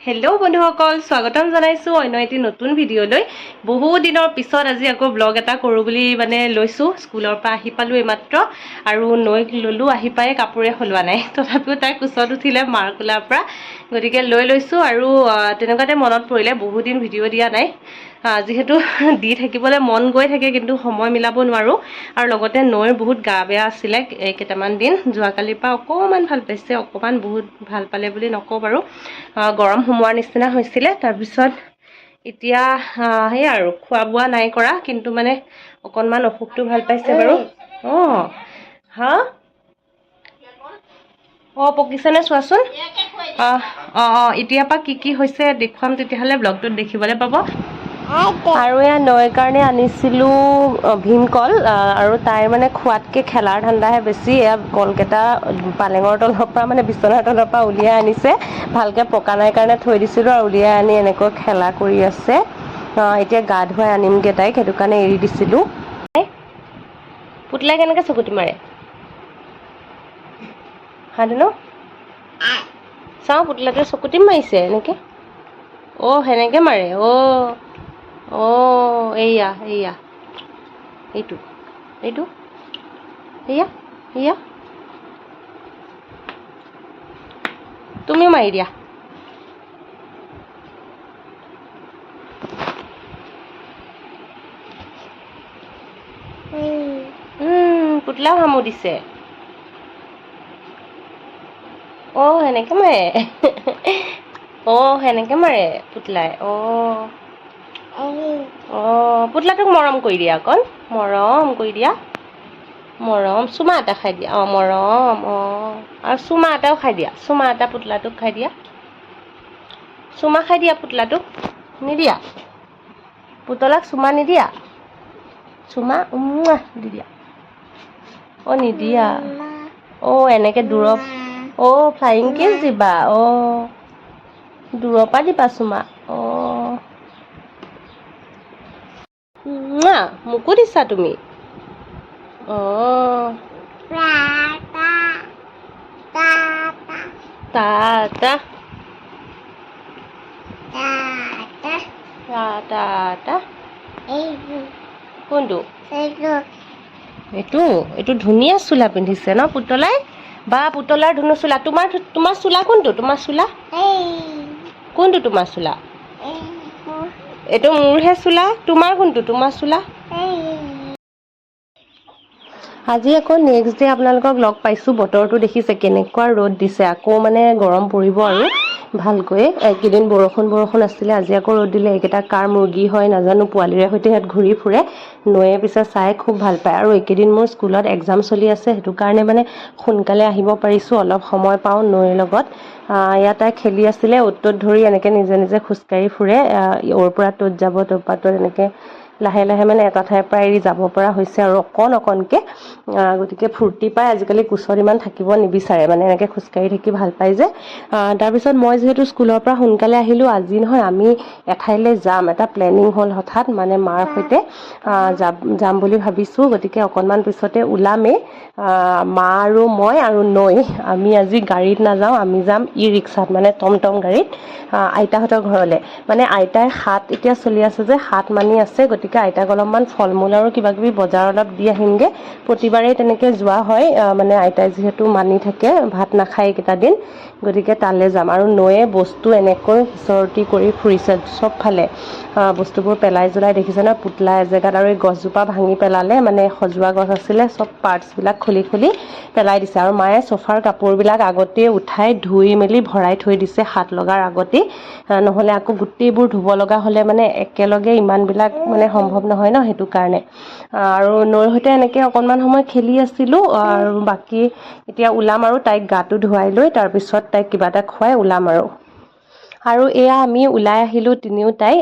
Hello' বন্ধুসকল, স্বাগতম জনাইছো অন্য এটি নতুন ভিডিঅ'লৈ। বহু দিনৰ পিছত আজি আকৌ ব্লগ এটা কৰোঁ বুলি লৈছোঁ। স্কুলৰ পৰা আহি পালোঁ এইমাত্ৰ, আৰু নৈক ল'লোঁ। আহি পাই কাপোৰে সলোৱা নাই, তথাপিও তাই কোচত উঠিলে মাৰ কোলাৰ পৰা, গতিকে লৈছোঁ। আৰু তেনেকুৱাতে মনত পৰিলে বহুত দিন ভিডিঅ' দিয়া নাই, যিহেতু দি থাকিবলৈ মন গৈ থাকে, কিন্তু সময় মিলাব নোৱাৰোঁ। আৰু লগতে নৈৰ বহুত গা বেয়া আছিলে কেইটামান দিন। যোৱাকালিৰ পৰা অকণমান ভাল পাইছে, অকণমান, বহুত ভাল পালে বুলি নকওঁ বাৰু। গৰম সোমোৱাৰ নিচিনা হৈছিলে। তাৰপিছত এতিয়া সেই আৰু খোৱা বোৱা নাই কৰা, কিন্তু মানে অকণমান অসুখটো ভাল পাইছে বাৰু। হা পকিছেনে চোৱাচোন। এতিয়াৰ পৰা কি হৈছে দেখুৱাম, তেতিয়াহ'লে ব্লগটোত দেখিবলৈ পাব। আৰু এয়া নৈৰ কাৰণে আনিছিলোঁ ভীমকল, আৰু তাইৰ মানে খোৱাতকৈ খেলাৰ ধান্দাহে বেছি। এয়া কলকেইটা পালেঙৰ তলৰ পৰা, মানে বিচনাৰ তলৰ পৰা উলিয়াই আনিছে। ভালকৈ পকা নাই কাৰণে থৈ দিছিলোঁ, আৰু উলিয়াই আনি এনেকৈ খেলা কৰি আছে। এতিয়া গা ধুৱাই আনিমগৈ তাইক, সেইটো কাৰণে এৰি দিছিলোঁ। পুতলাই কেনেকৈ চকুটি মাৰে সাধুনো চাওঁ। পুতলাটোৱে চকুটি মাৰিছে এনেকৈ। সেনেকৈ মাৰে। এইয়া এইটো এয়া তুমিও মাৰি দিয়া। পুতলাও হামু দিছে। সেনেকৈ মাৰে। সেনেকৈ মাৰে পুতলাই। পুতলাটোক মৰম কৰি দিয়া, অকণ মৰম কৰি দিয়া। মৰম চুমা এটা খাই দিয়া। মৰম। আৰু চুমা এটাও খাই দিয়া। চুমা এটা পুতলাটোক খাই দিয়া। চুমা খাই দিয়া পুতলাটোক। নিদিয়া পুতলাক চুমা নিদিয়া। চুমা দি দিয়া। নিদিয়া। এনেকৈ দূৰৰ ফ্লাইং কিছ দিবা। দূৰৰ পৰা দিবা চুমা। মোকো দিছা তুমি। টাটা কোনটো? এইটো ধুনীয়া চোলা পিন্ধিছে ন পুতলাই। বা পুতলাৰ ধুনু চোলা। তোমাৰ চোলা কোনটো? তোমাৰ চোলা কোনটো? তোমাৰ চোলা এইটো মোৰহে চোলা। তোমাৰ কোনটো? তোমাৰ চোলা। আজি আকৌ নেক্সট ডে আপোনালোকক লগ পাইছোঁ। বতৰটো দেখিছে কেনেকুৱা ৰ'দ দিছে। আকৌ মানে গৰম পৰিব আৰু ভালকৈ। এইকেইদিন বৰষুণ আছিলে, আজি আকৌ ৰ'দ দিলে। এইকেইটা কাৰ মুৰ্গী হয় নাজানো, পোৱালিৰে সৈতে ইয়াত ঘূৰি ফুৰে। নৈয়ে পিছে চাই খুব ভাল পায়। আৰু এইকেইদিন মোৰ স্কুলত এক্সাম চলি আছে, সেইটো কাৰণে মানে সোনকালে আহিব পাৰিছোঁ, অলপ সময় পাওঁ নৈৰ লগত। ইয়াত তাই খেলি আছিলে, অ'ত ত'ত ধৰি এনেকৈ নিজে নিজে খোজকাঢ়ি ফুৰে। অ'ৰ পৰা ত'ত যাব, ত'ৰ পৰা ত'ত, এনেকৈ লাহে লাহে মানে এটা ঠাইৰ পৰা এৰি যাব পৰা হৈছে আৰু অকণকৈ। গতিকে ফূৰ্তি পাই আজিকালি কোচত ইমান থাকিব নিবিচাৰে, মানে এনেকৈ খোজকাঢ়ি থাকি ভাল পায় যে। তাৰপিছত মই যিহেতু স্কুলৰ পৰা সোনকালে আহিলোঁ, আজি নহয় আমি এঠাইলৈ যাম। এটা প্লেনিং হ'ল হঠাৎ, মানে মাৰ সৈতে যাম বুলি ভাবিছোঁ। গতিকে অকণমান পিছতে ওলামেই। মা আৰু মই আৰু নৈ, আমি আজি গাড়ীত নাযাওঁ, আমি যাম ই-ৰিক্সাত, মানে টমটম গাড়ীত, আইতাহঁতৰ ঘৰলৈ। মানে আইতাই হাত এতিয়া চলি আছে যে, হাত মানি আছে। গতিকে আইতাক অলপমান ফল মূল আৰু কিবা কিবি বজাৰ অলপ দি আহিমগৈ। প্ৰতিবাৰেই তেনেকৈ যোৱা হয়, মানে আইতাই যিহেতু মানি থাকে, ভাত নাখায় এইকেইটা দিন। গতিকে তালৈ যাম। আৰু নৈয়ে বস্তু এনেকৈ সিঁচৰতি কৰি ফুৰিছে চবফালে। বস্তুবোৰ পেলাই জ্বলাই দেখিছে ন, পুতলা এজেগাত। আৰু এই গছজোপা ভাঙি পেলালে, মানে সজোৱা গছ আছিলে, চব পাৰ্টছবিলাক খুলি পেলাই দিছে। আৰু মায়ে চোফাৰ কাপোৰবিলাক আগতেই উঠাই ধুই মেলি ভৰাই থৈ দিছে, হাত লগাৰ আগতেই। নহ'লে আকৌ গোটেইবোৰ ধুব লগা হ'লে মানে একেলগে ইমানবিলাক মানে সম্ভৱ নহয় ন, সেইটো কাৰণে। আৰু নৈৰ সৈতে এনেকৈ অকণমান সময় খেলি আছিলোঁ। আৰু বাকী এতিয়া ওলাম আৰু তাইক গাটো ধুৱাই লৈ, তাৰপিছত তাইক কিবা এটা খুৱাই ওলাম আৰু। আৰু এয়া আমি ওলাই আহিলোঁ তিনিওটাই।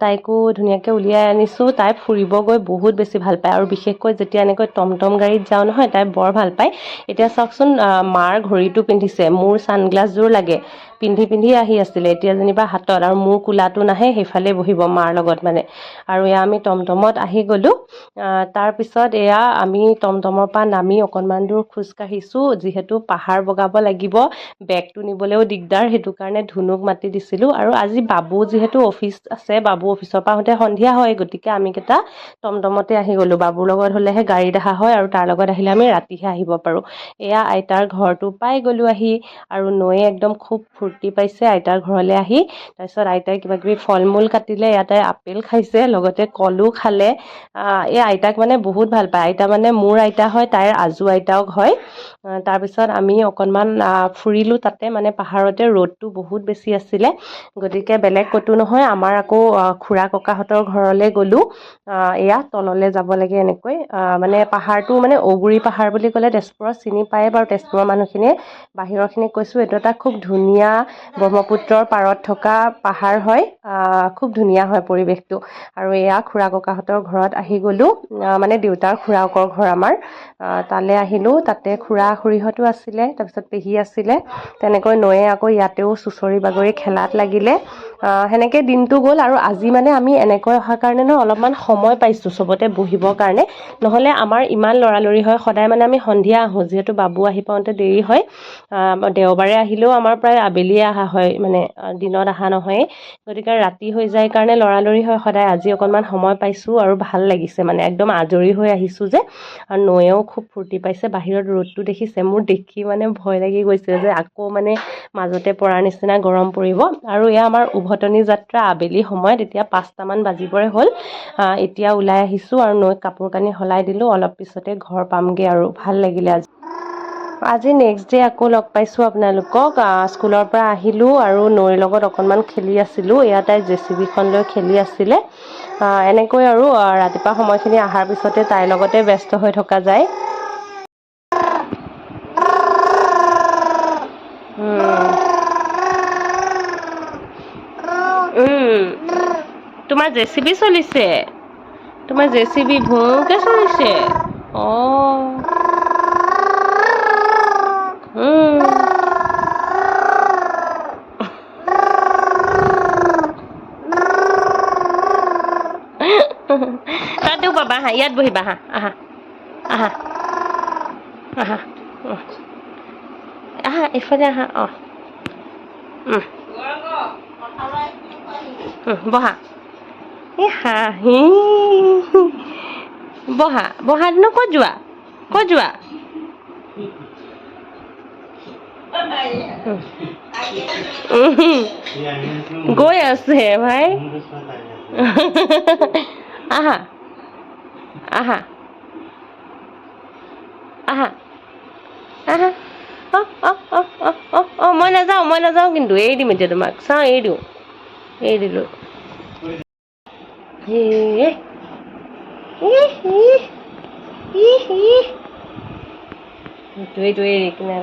তাইকো ধুনীয়াকৈ উলিয়াই আনিছোঁ। তাই ফুৰিব গৈ বহুত বেছি ভাল পায় আৰু বিশেষকৈ যেতিয়া এনেকৈ টমটম গাড়ীত যাওঁ নহয়, তাই বৰ ভাল পায়। এতিয়া চাওকচোন, মাৰ ঘড়ীটো পিন্ধিছে, মোৰ ছানগ্লাছযোৰ লাগে, পিন্ধি পিন্ধি আহি আছিলে। এতিয়া যেনিবা হাতত, আৰু মোৰ কোলাটো নাহে, সেইফালে বহিব মাৰ লগত মানে। আৰু এয়া আমি টমটমত আহি গ'লোঁ। তাৰপিছত এয়া আমি টমটমৰ পৰা নামি অকণমান দূৰ খোজকাঢ়িছোঁ। যিহেতু পাহাৰ বগাব লাগিব, বেগটো নিবলৈও দিগদাৰ, সেইটো কাৰণে ধুনুক মাতি দিছিলোঁ। আৰু আজি বাবু যিহেতু অফিচ আছে, বাবু অফিচৰ পৰা আহোঁতে সন্ধিয়া হয়, গতিকে আমি কেইটা টমটমতে আহি গ'লোঁ। বাবুৰ লগত হ'লেহে গাড়ীত অহা হয়, আৰু তাৰ লগত আহিলে আমি ৰাতিহে আহিব পাৰোঁ। এয়া আইতাৰ ঘৰটো পাই গ'লোঁ আহি, আৰু নৈয়ে একদম খুব ফূৰ্তি পাইছে আইতাৰ ঘৰলৈ আহি। তাৰপিছত আইতাই কিবা কিবি ফল মূল কাটিলে, ইয়াতে আপেল খাইছে, লগতে কলো খালে। এই আইতাক মানে বহুত ভাল পায়। আইতা মানে মোৰ আইতা হয়, তাইৰ আজু আইতাও হয়। তাৰপিছত আমি অকণমান ফুৰিলোঁ তাতে, মানে পাহাৰতে ৰ'দটো বহুত বেছি আছিলে, গতিকে বেলেগ ক'তো নহয়, আমাৰ আকৌ খুৰা ককাহঁতৰ ঘৰলৈ গ'লোঁ। এয়া তললৈ যাব লাগে এনেকৈ, মানে পাহাৰটো মানে ঔগুৰি পাহাৰ বুলি ক'লে তেজপুৰত চিনি পায়ে বাৰু তেজপুৰৰ মানুহখিনিয়ে। বাহিৰৰখিনিক কৈছোঁ, এইটো এটা খুব ধুনীয়া ব্ৰহ্মপুত্ৰৰ পাৰত থকা পাহাৰ হয়। খুব ধুনীয়া হয় পৰিৱেশটো। আৰু এয়া খুৰা ককাহঁতৰ ঘৰত আহি গ'লোঁ, মানে দেউতাৰ খুৰাকৰ ঘৰ আমাৰ। তালৈ আহিলোঁ, তাতে খুৰা খুৰীহঁতো আছিলে, তাৰপিছত পেহী আছিলে। তেনেকৈ নৈয়ে আকৌ ইয়াতেও চুঁচৰি বাগৰি খেলাত লাগিলে। সেনেকৈ দিনটো গ'ল। আৰু আজি মানে আমি এনেকৈ অহাৰ কাৰণে ন, অলপমান সময় পাইছোঁ চবতে বহিবৰ কাৰণে। নহ'লে আমাৰ ইমান লৰালৰি হয়, সদায় মানে আমি সন্ধিয়া আহোঁ, যিহেতু বাবু আহি পাওঁতে দেৰি হয়। দেওবাৰে আহিলেও আমাৰ প্ৰায় আবেলিয়ে অহা হয়, মানে দিনত অহা নহয়েই। গতিকে ৰাতি হৈ যায় কাৰণে লৰালৰি হয় সদায়। আজি অকণমান সময় পাইছোঁ আৰু ভাল লাগিছে, মানে একদম আজৰি হৈ আহিছোঁ যে। আৰু নৈয়েও খুব ফূৰ্তি পাইছে। বাহিৰত ৰ'দটো দেখিছে, মোৰ দেখি মানে ভয় লাগি গৈছে যে আকৌ মানে মাজতে পৰাৰ নিচিনা গৰম পৰিব। আৰু এয়া আমাৰ উভতনি যাত্ৰা আবেলি সময়ত, এতিয়া 5টামান বাজিবৰে হ'ল। এতিয়া ওলাই আহিছোঁ আৰু নৈক কাপোৰ কানি সলাই দিলোঁ। অলপ পিছতে ঘৰ পামগৈ আৰু ভাল লাগিলে আজি নেক্সট ডে আকৌ লগ পাইছোঁ আপোনালোকক। স্কুলৰ পৰা আহিলোঁ আৰু নৈৰ লগত অকণমান খেলি আছিলোঁ। এয়া তাই JCB-খন লৈ খেলি আছিলে। এনেকৈ আৰু ৰাতিপুৱা সময়খিনি অহাৰ পিছতে তাইৰ লগতে ব্যস্ত হৈ থকা যায়। তোমাৰ JCB চলিছে? তোমাৰ JCB ভোঁকে চলিছে? তাতেও পাবা, আহা ইয়াত বহিবা, আহা আহা আহা আহা আহা, এইফালে আহা। বহা। এই হাঁহি, বহা বহা। ক'ত যোৱা, ক'ত যোৱা? গৈ আছে ভাই। আহা আহা আহা আহা। মই নাযাওঁ কিন্তু, এৰি দিম এতিয়া তোমাক। চাওঁ, এৰি দিওঁ, এৰি দিলোঁ। এইটোৱে এৰি কিনে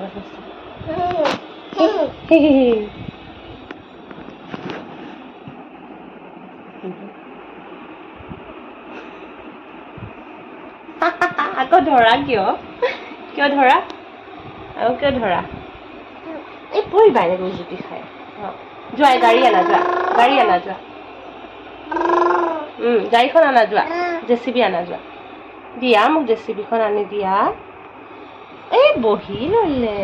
আকৌ ধৰা কিয়? কিয় ধৰা? আৰু কিয় ধৰা? এই পৰিবা এনেকৈ জুতি খাই। যোৱা, গাড়ী আনা, যোৱা, গাড়ী আনা, যোৱা। গাড়ীখন আনা, যোৱা। JCB আনা, যোৱা। দিয়া মোক JCB-খন আনি দিয়া। এই বহি ল'লে।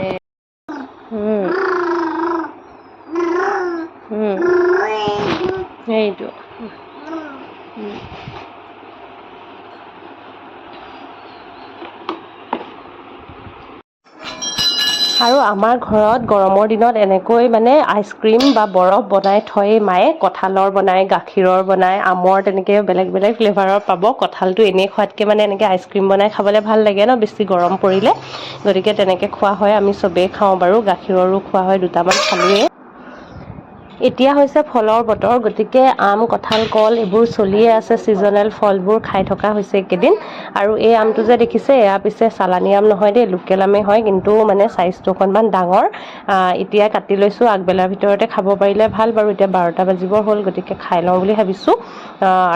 সেইটো আৰু আমাৰ ঘৰত গৰমৰ দিনত এনেকৈ মানে আইচক্ৰীম বা বৰফ বনাই থয় মায়ে। কঁঠালৰ বনায়, গাখীৰৰ বনায়, আমৰ, তেনেকৈ বেলেগ বেলেগ ফ্লেভাৰৰ পাব। কঁঠালটো এনেই খোৱাতকৈ মানে এনেকৈ আইচক্ৰীম বনাই খাবলৈ ভাল লাগে ন, বেছি গৰম পৰিলে। গতিকে তেনেকৈ খোৱা হয়, আমি চবেই খাওঁ বাৰু। গাখীৰৰো খোৱা হয়, দুটামান খালোৱেই। এতিয়া হৈছে ফলৰ বতৰ, গতিকে আম, কঁঠাল, কল এইবোৰ চলিয়ে আছে। ছিজনেল ফলবোৰ খাই থকা হৈছে এইকেইদিন। আৰু এই আমটো যে দেখিছে, এয়া পিছে চালানী আম নহয় দেই, লোকেল আমেই হয়, কিন্তু মানে চাইজটো অকণমান ডাঙৰ। এতিয়া কাটি লৈছোঁ, আগবেলাৰ ভিতৰতে খাব পাৰিলে ভাল বাৰু। এতিয়া 12টা বাজিবৰ হ'ল, গতিকে খাই লওঁ বুলি ভাবিছোঁ।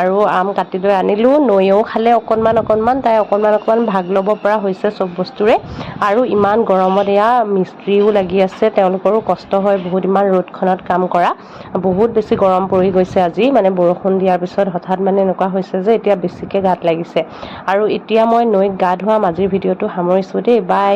আৰু আম কাটি লৈ আনিলোঁ। নৈয়েও খালে অকণমান, তাই অকণমান ভাগ ল'ব পৰা হৈছে চব বস্তুৰে। আৰু ইমান গৰমত এয়া মিস্ত্ৰীও লাগি আছে, তেওঁলোকৰো কষ্ট হয় বহুত, ইমান ৰ'দখনত কাম কৰা। বহুত বেছি গৰম পৰি গৈছে আজি, মানে বৰষুণ দিয়াৰ পিছত হঠাৎ মানে এনেকুৱা হৈছে যে এতিয়া বেছিকৈ গাত লাগিছে। আৰু এতিয়া মই নৈত গা ধোৱা আজিৰ ভিডিঅ'টো সামৰিছোঁ দেই, বাই।